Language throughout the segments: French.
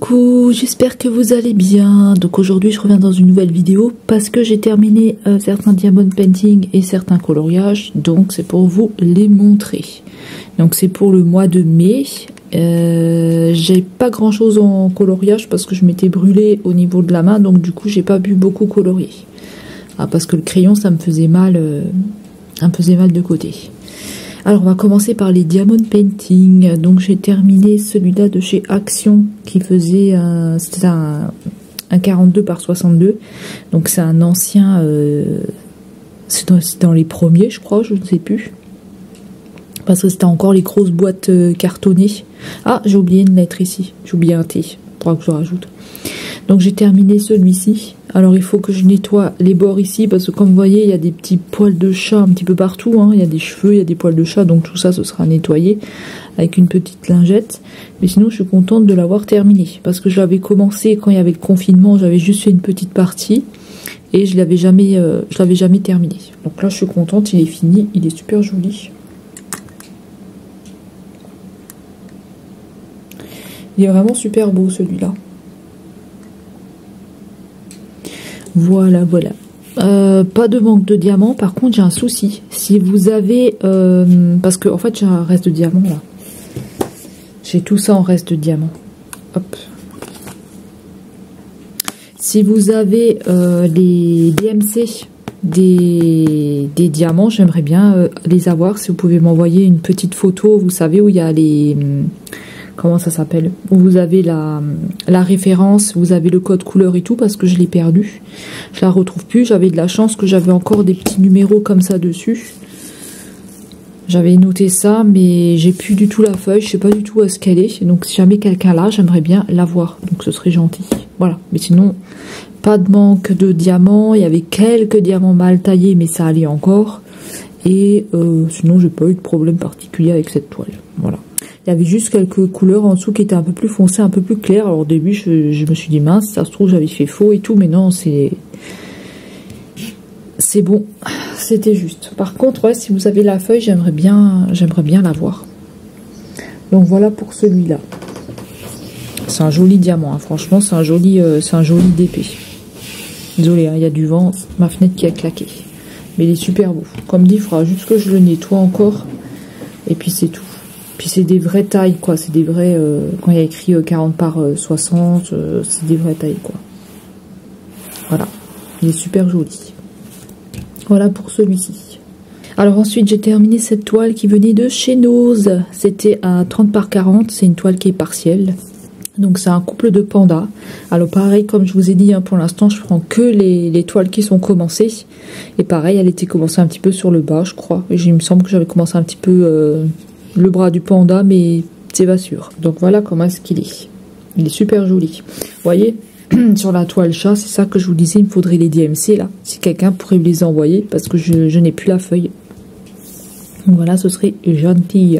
Coucou, j'espère que vous allez bien. Donc aujourd'hui je reviens dans une nouvelle vidéo parce que j'ai terminé certains diamond painting et certains coloriages, donc c'est pour vous les montrer. Donc c'est pour le mois de mai. J'ai pas grand chose en coloriage parce que je m'étais brûlée au niveau de la main, donc du coup j'ai pas pu beaucoup colorier. Parce que le crayon ça me faisait mal de côté. Alors on va commencer par les diamond painting. Donc j'ai terminé celui-là de chez Action qui faisait c'était un 42 par 62. Donc c'est un ancien, c'est dans les premiers je crois, je ne sais plus. Parce que c'était encore les grosses boîtes cartonnées. Ah, j'ai oublié une lettre ici, j'ai oublié un T, il faudra que je le rajoute. Donc j'ai terminé celui-ci. Alors il faut que je nettoie les bords ici parce que comme vous voyez il y a des petits poils de chat un petit peu partout, hein. Il y a des cheveux, il y a des poils de chat, donc tout ça ce sera nettoyé avec une petite lingette. Mais sinon je suis contente de l'avoir terminé parce que je l'avais commencé quand il y avait le confinement, j'avais juste fait une petite partie et je l'avais jamais terminé. Donc là je suis contente, il est fini, il est super joli. Il est vraiment super beau celui-là. Voilà, voilà. Pas de manque de diamants. Par contre, j'ai un souci. Si vous avez... parce que, en fait, j'ai un reste de diamants, là. J'ai tout ça en reste de diamants. Hop. Si vous avez les DMC des diamants, j'aimerais bien les avoir. Si vous pouvez m'envoyer une petite photo, vous savez, où il y a les... comment ça s'appelle, où vous avez la référence, vous avez le code couleur et tout, parce que je l'ai perdu, je la retrouve plus. J'avais de la chance que j'avais encore des petits numéros comme ça dessus, j'avais noté ça, mais j'ai plus du tout la feuille, je sais pas du tout où est-ce qu'elle est, donc si jamais quelqu'un l'a, j'aimerais bien l'avoir, donc ce serait gentil. Voilà, mais sinon pas de manque de diamants, il y avait quelques diamants mal taillés, mais ça allait encore, et sinon j'ai pas eu de problème particulier avec cette toile. Voilà. Il y avait juste quelques couleurs en dessous qui étaient un peu plus foncées, un peu plus claires. Alors au début, je me suis dit mince, ça se trouve j'avais fait faux et tout, mais non, c'est bon, c'était juste. Par contre, ouais, si vous avez la feuille, j'aimerais bien la voir. Donc voilà pour celui-là. C'est un joli diamant, hein. Franchement, c'est un joli DP. Désolé, hein, il y a du vent, ma fenêtre qui a claqué. Mais il est super beau. Comme dit, il faudra juste que je le nettoie encore. Et puis c'est tout. Puis c'est des vraies tailles, quoi. C'est des vrais... quand il y a écrit 40 par 60, c'est des vraies tailles, quoi. Voilà. Il est super joli. Voilà pour celui-ci. Alors ensuite, j'ai terminé cette toile qui venait de chez Nose. C'était à 30 par 40. C'est une toile qui est partielle. Donc c'est un couple de pandas. Alors pareil, comme je vous ai dit, hein, pour l'instant, je prends que les toiles qui sont commencées. Et pareil, elle était commencée un petit peu sur le bas, je crois. Et il me semble que j'avais commencé un petit peu... le bras du panda, mais c'est pas sûr. Donc voilà comment est-ce qu'il est. Il est super joli. Vous voyez, sur la toile chat, c'est ça que je vous disais, il me faudrait les DMC là. Si quelqu'un pourrait me les envoyer, parce que je n'ai plus la feuille. Donc voilà, ce serait gentil.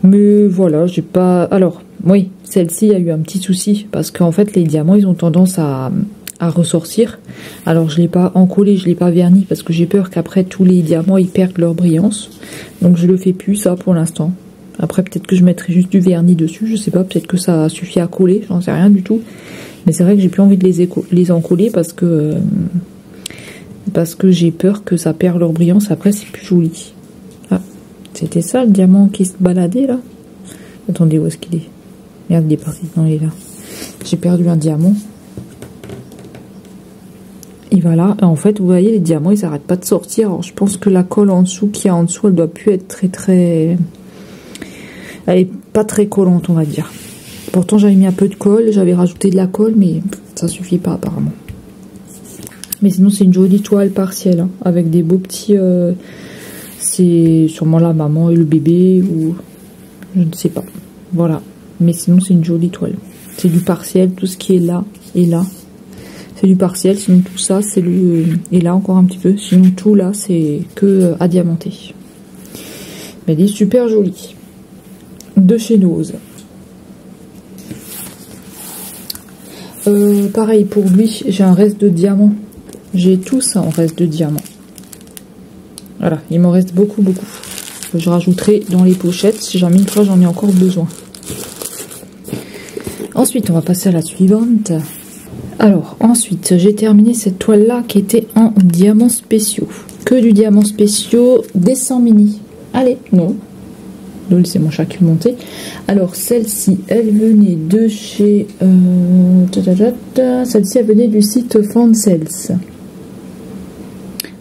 Mais voilà, j'ai pas... Alors, oui, celle-ci a eu un petit souci, parce qu'en fait, les diamants, ils ont tendance à ressortir. Alors je l'ai pas encollé, je l'ai pas verni parce que j'ai peur qu'après tous les diamants ils perdent leur brillance, donc je le fais plus ça pour l'instant. Après peut-être que je mettrai juste du vernis dessus, je sais pas, peut-être que ça suffit à coller, j'en sais rien du tout, mais c'est vrai que j'ai plus envie de les encoller parce que j'ai peur que ça perde leur brillance, après c'est plus joli. Ah, c'était ça le diamant qui se baladait là. Attendez, où est-ce qu'il est? Merde, il est parti, non il est là. J'ai perdu un diamant. Et voilà, et en fait, vous voyez, les diamants, ils n'arrêtent pas de sortir. Alors, je pense que la colle en dessous, qui est en dessous, elle doit plus être très... Elle est pas très collante, on va dire. Pourtant, j'avais mis un peu de colle, j'avais rajouté de la colle, mais ça suffit pas, apparemment. Mais sinon, c'est une jolie toile partielle, hein, avec des beaux petits... c'est sûrement la maman et le bébé, ou... Je ne sais pas. Voilà. Mais sinon, c'est une jolie toile. C'est du partiel, tout ce qui est là et là. C'est du partiel, sinon tout ça c'est le... Et là encore un petit peu, sinon tout là c'est que à diamanter. Mais elle est super jolie. De chez Nose. Pareil pour lui, j'ai un reste de diamant. J'ai tout ça en reste de diamant. Voilà, il m'en reste beaucoup. Je rajouterai dans les pochettes si jamais une fois j'en ai encore besoin. Ensuite, on va passer à la suivante. Alors, ensuite, j'ai terminé cette toile-là qui était en diamants spéciaux. Que du diamant spéciaux, des 100 mini. Allez, non. Donc, c'est mon chat qui montait. Alors, celle-ci, elle venait de chez... celle-ci, elle venait du site Fansels.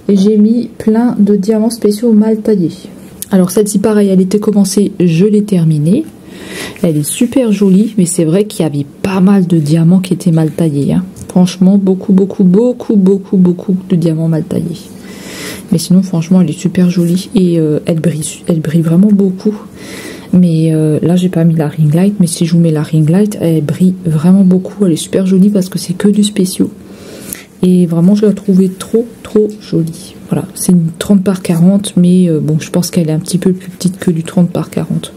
Et j'ai mis plein de diamants spéciaux mal taillés. Alors, celle-ci, pareil, elle était commencée, je l'ai terminée. Elle est super jolie, mais c'est vrai qu'il y avait pas mal de diamants qui étaient mal taillés. Hein. Franchement, beaucoup de diamants mal taillés. Mais sinon, franchement, elle est super jolie et elle brille vraiment beaucoup. Mais là, j'ai pas mis la ring light, mais si je vous mets la ring light, elle brille vraiment beaucoup. Elle est super jolie parce que c'est que du spéciaux. Et vraiment, je la trouvais trop jolie. Voilà, c'est une 30 par 40, mais bon, je pense qu'elle est un petit peu plus petite que du 30 par 40.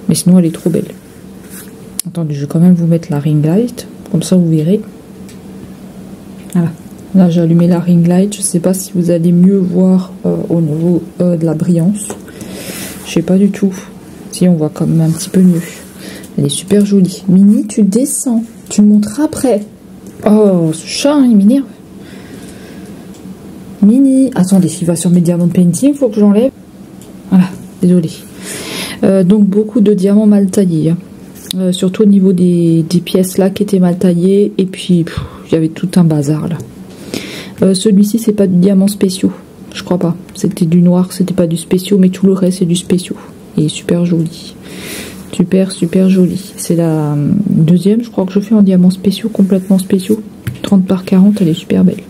Mais sinon, elle est trop belle. Attendez, je vais quand même vous mettre la ring light. Comme ça, vous verrez. Voilà. Là, j'ai allumé la ring light. Je ne sais pas si vous allez mieux voir au niveau de la brillance. Je sais pas du tout. Si, on voit quand même un petit peu mieux. Elle est super jolie. Mini, tu descends. Tu montres après. Oh, ce chat, hein, il m'énerve. Mini. Attendez, il va sur mes diamants de painting. Il faut que j'enlève. Voilà, désolée. Donc beaucoup de diamants mal taillés, hein. Surtout au niveau des pièces là qui étaient mal taillées, et puis il y avait tout un bazar là. Celui-ci c'est pas du diamant spéciaux, je crois pas, c'était du noir, c'était pas du spéciaux, mais tout le reste c'est du spéciaux. Et super joli, super joli. C'est la deuxième, je crois que je fais en diamant spéciaux, complètement spéciaux, 30 par 40, elle est super belle.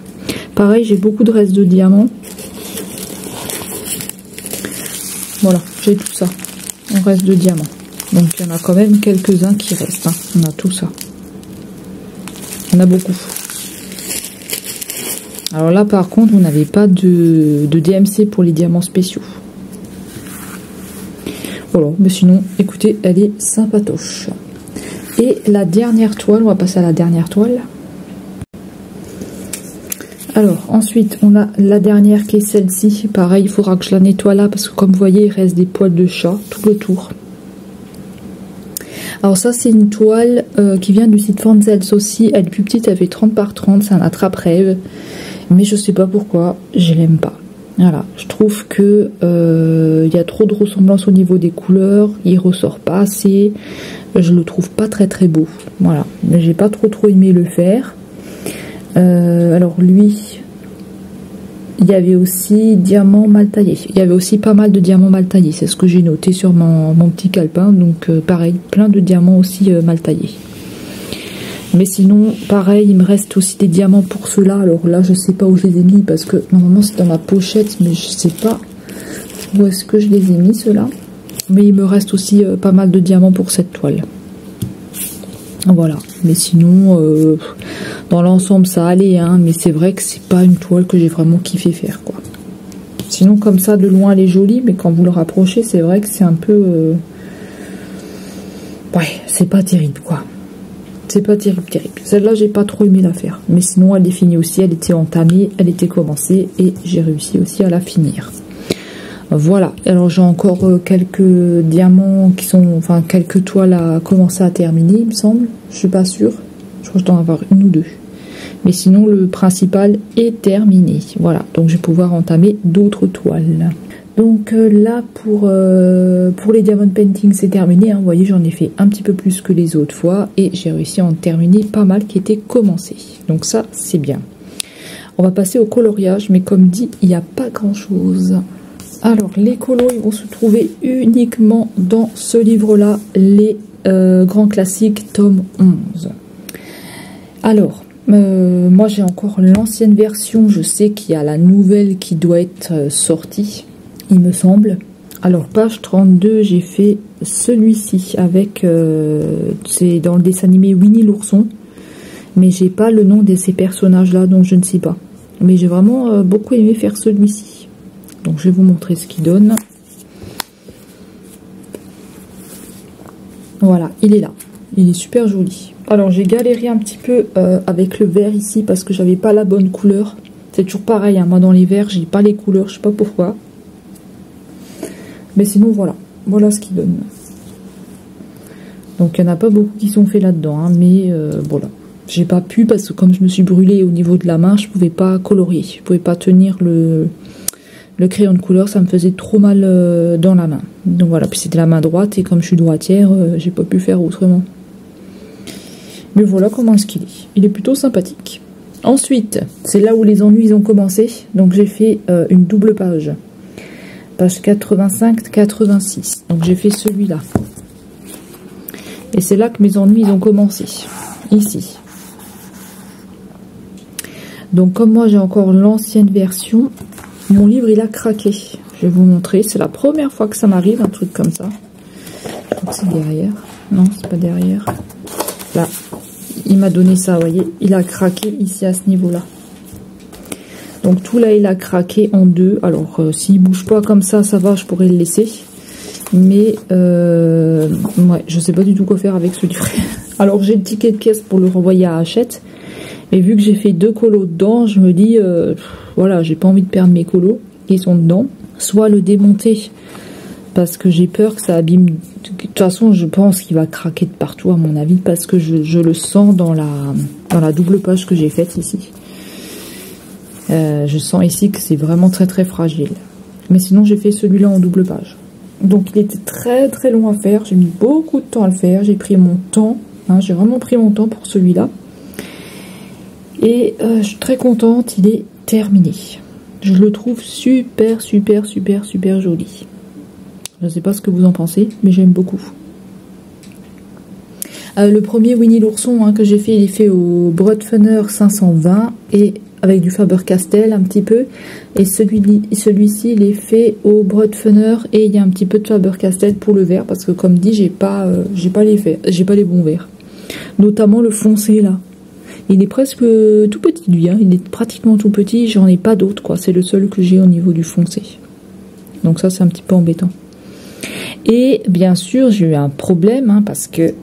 Pareil, j'ai beaucoup de restes de diamants. Voilà, j'ai tout ça. On reste de diamants. Donc il y en a quand même quelques-uns qui restent. Hein. On a tout ça. On a beaucoup. Alors là par contre, vous n'avez pas de DMC pour les diamants spéciaux. Voilà, mais sinon, écoutez, elle est sympatoche. Et la dernière toile, on va passer à la dernière toile. Alors, ensuite, on a la dernière qui est celle-ci. Pareil, il faudra que je la nettoie là parce que comme vous voyez, il reste des poils de chat tout le tour. Alors ça, c'est une toile qui vient du site Fansels aussi. Elle est plus petite, elle fait 30 par 30, c'est un attrape-rêve. Mais je sais pas pourquoi, je l'aime pas. Voilà, je trouve que y a trop de ressemblance au niveau des couleurs, il ressort pas assez. Je le trouve pas très beau. Voilà, mais j'ai pas trop aimé le faire. Alors lui, il y avait aussi diamants mal taillés. Il y avait aussi pas mal de diamants mal taillés. C'est ce que j'ai noté sur mon petit calepin. Donc pareil, plein de diamants aussi mal taillés. Mais sinon, pareil, il me reste aussi des diamants pour ceux-là. Alors là, je sais pas où je les ai mis parce que normalement c'est dans ma pochette, mais je sais pas où est-ce que je les ai mis ceux-là. Mais il me reste aussi pas mal de diamants pour cette toile. Voilà, mais sinon, dans l'ensemble ça allait, hein, mais c'est vrai que c'est pas une toile que j'ai vraiment kiffé faire, quoi. Sinon, comme ça, de loin, elle est jolie, mais quand vous le rapprochez, c'est vrai que c'est un peu... Ouais, c'est pas terrible, quoi. C'est pas terrible. Celle-là, j'ai pas trop aimé la faire, mais sinon, elle est finie aussi, elle était entamée, elle était commencée, et j'ai réussi aussi à la finir. Voilà, alors j'ai encore quelques diamants qui sont, enfin quelques toiles à commencer à terminer, il me semble. Je suis pas sûre, je crois que je dois en avoir une ou deux. Mais sinon le principal est terminé. Voilà, donc je vais pouvoir entamer d'autres toiles. Donc là pour les diamond painting c'est terminé, hein. Vous voyez j'en ai fait un petit peu plus que les autres fois et j'ai réussi à en terminer pas mal qui étaient commencés. Donc ça c'est bien. On va passer au coloriage, mais comme dit il n'y a pas grand chose. Alors, les colos, ils vont se trouver uniquement dans ce livre-là, les grands classiques, tome 11. Alors, moi j'ai encore l'ancienne version, je sais qu'il y a la nouvelle qui doit être sortie, il me semble. Alors, page 32, j'ai fait celui-ci avec, c'est dans le dessin animé Winnie l'ourson, mais j'ai pas le nom de ces personnages-là, donc je ne sais pas. Mais j'ai vraiment beaucoup aimé faire celui-ci. Donc je vais vous montrer ce qu'il donne. Voilà, il est là. Il est super joli. Alors j'ai galéré un petit peu avec le vert ici parce que j'avais pas la bonne couleur. C'est toujours pareil, hein. Moi dans les verts, j'ai pas les couleurs, je sais pas pourquoi. Mais sinon voilà, voilà ce qu'il donne. Donc il n'y en a pas beaucoup qui sont faits là-dedans, hein, mais voilà. J'ai pas pu parce que comme je me suis brûlée au niveau de la main, je pouvais pas colorier. Je pouvais pas tenir le crayon de couleur, ça me faisait trop mal dans la main. Donc voilà, puis c'était la main droite et comme je suis droitière, j'ai pas pu faire autrement. Mais voilà comment est-ce qu'il est. Il est plutôt sympathique. Ensuite, c'est là où les ennuis ont commencé. Donc j'ai fait une double page. Page 85-86. Donc j'ai fait celui-là. Et c'est là que mes ennuis ont commencé. Ici. Donc comme moi j'ai encore l'ancienne version, mon livre il a craqué. Je vais vous montrer, c'est la première fois que ça m'arrive, un truc comme ça. Je crois que c'est derrière. Non, c'est pas derrière. Là, il m'a donné ça, vous voyez. Il a craqué ici à ce niveau-là. Donc tout là il a craqué en deux. Alors s'il bouge pas comme ça, ça va, je pourrais le laisser. Mais ouais, je sais pas du tout quoi faire avec ce livre. Alors j'ai le ticket de caisse pour le renvoyer à Hachette. Et vu que j'ai fait 2 colos dedans, je me dis, voilà, j'ai pas envie de perdre mes colos qui sont dedans. Soit le démonter, parce que j'ai peur que ça abîme. De toute façon, je pense qu'il va craquer de partout, à mon avis, parce que je le sens dans la double page que j'ai faite ici. Je sens ici que c'est vraiment très très fragile. Mais sinon, j'ai fait celui-là en double page. Donc, il était très très long à faire. J'ai mis beaucoup de temps à le faire. J'ai pris mon temps. Hein, j'ai vraiment pris mon temps pour celui-là. Et je suis très contente, il est terminé. Je le trouve super, super, super, super joli. Je ne sais pas ce que vous en pensez, mais j'aime beaucoup. Le premier Winnie l'ourson hein, que j'ai fait, il est fait au Broadfunner 520 et avec du Faber-Castell un petit peu. Et celui-ci, il est fait au Broadfunner et il y a un petit peu de Faber-Castell pour le vert parce que comme dit, j'ai pas les bons verts. Notamment le foncé là. Il est presque tout petit lui, hein. Il est pratiquement tout petit, j'en ai pas d'autres quoi, c'est le seul que j'ai au niveau du foncé. Donc ça c'est un petit peu embêtant. Et bien sûr j'ai eu un problème hein, parce que...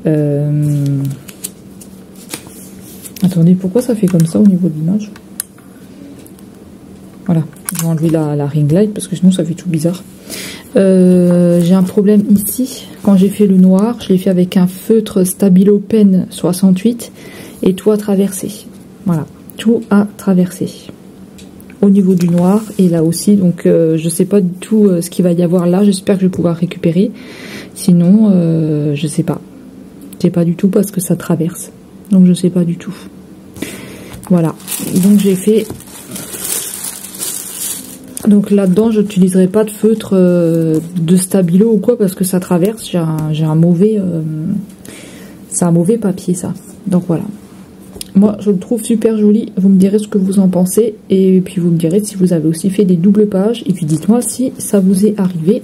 Attendez, pourquoi ça fait comme ça au niveau de l'image? Voilà, je vais enlever la ring light parce que sinon ça fait tout bizarre. J'ai un problème ici, quand j'ai fait le noir, je l'ai fait avec un feutre Stabilo Pen 68 et tout a traversé. Voilà, tout a traversé. Au niveau du noir et là aussi, donc je sais pas du tout ce qu'il va y avoir là, j'espère que je vais pouvoir récupérer. Sinon, je sais pas. Je sais pas du tout parce que ça traverse. Donc je sais pas du tout. Voilà, donc j'ai fait... Donc là-dedans, je n'utiliserai pas de feutre de Stabilo ou quoi parce que ça traverse. J'ai un mauvais, c'est un mauvais papier ça. Donc voilà. Moi, je le trouve super joli. Vous me direz ce que vous en pensez et puis vous me direz si vous avez aussi fait des doubles pages et puis dites-moi si ça vous est arrivé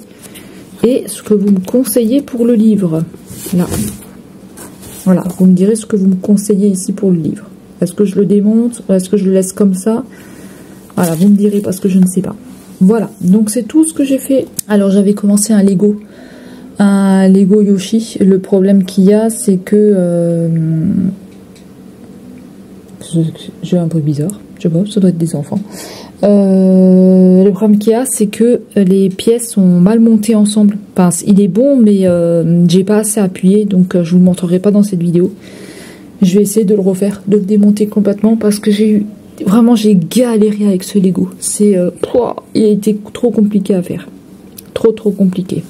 et ce que vous me conseillez pour le livre. Là. Voilà. Vous me direz ce que vous me conseillez ici pour le livre. Est-ce que je le démonte? Est-ce que je le laisse comme ça? Voilà, vous me direz parce que je ne sais pas. Voilà, donc c'est tout ce que j'ai fait. Alors j'avais commencé un Lego Yoshi. Le problème qu'il y a, c'est que... j'ai un bruit bizarre. Je sais pas, ça doit être des enfants. Le problème qu'il y a, c'est que les pièces sont mal montées ensemble. Enfin, il est bon, mais j'ai pas assez appuyé, donc je vous le montrerai pas dans cette vidéo. Je vais essayer de le refaire, de le démonter complètement, parce que j'ai eu... Vraiment, j'ai galéré avec ce Lego. C'est, il a été trop compliqué à faire. Trop compliqué.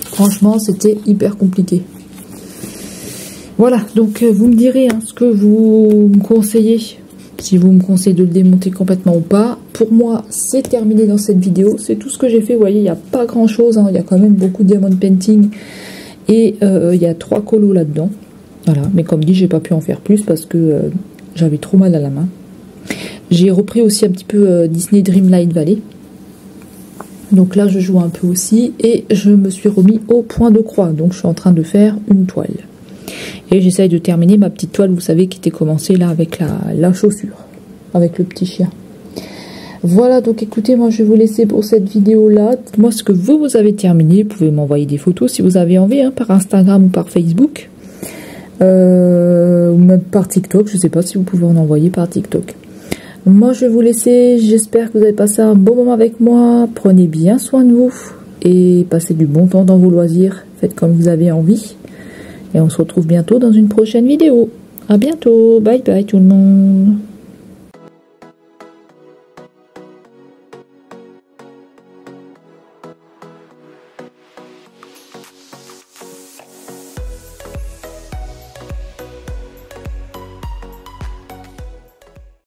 Franchement, c'était hyper compliqué. Voilà, donc vous me direz hein, ce que vous me conseillez. Si vous me conseillez de le démonter complètement ou pas. Pour moi, c'est terminé dans cette vidéo. C'est tout ce que j'ai fait. Vous voyez, il n'y a pas grand chose. Hein. Il y a quand même beaucoup de diamond painting. Et il y a 3 colos là-dedans. Voilà, mais comme dit, j'ai pas pu en faire plus parce que... j'avais trop mal à la main. J'ai repris aussi un petit peu Disney Dreamlight Valley. Donc là, je joue un peu aussi. Et je me suis remis au point de croix. Donc je suis en train de faire une toile. Et j'essaye de terminer ma petite toile, vous savez, qui était commencée là avec la chaussure. Avec le petit chien. Voilà, donc écoutez, moi je vais vous laisser pour cette vidéo-là. Dites-moi ce que vous avez terminé. Vous pouvez m'envoyer des photos si vous avez envie, hein, par Instagram ou par Facebook. Ou même par TikTok, je sais pas si vous pouvez en envoyer par TikTok. Moi je vais vous laisser, j'espère que vous avez passé un bon moment avec moi, prenez bien soin de vous et passez du bon temps dans vos loisirs, faites comme vous avez envie. Et on se retrouve bientôt dans une prochaine vidéo. À bientôt, bye bye tout le monde.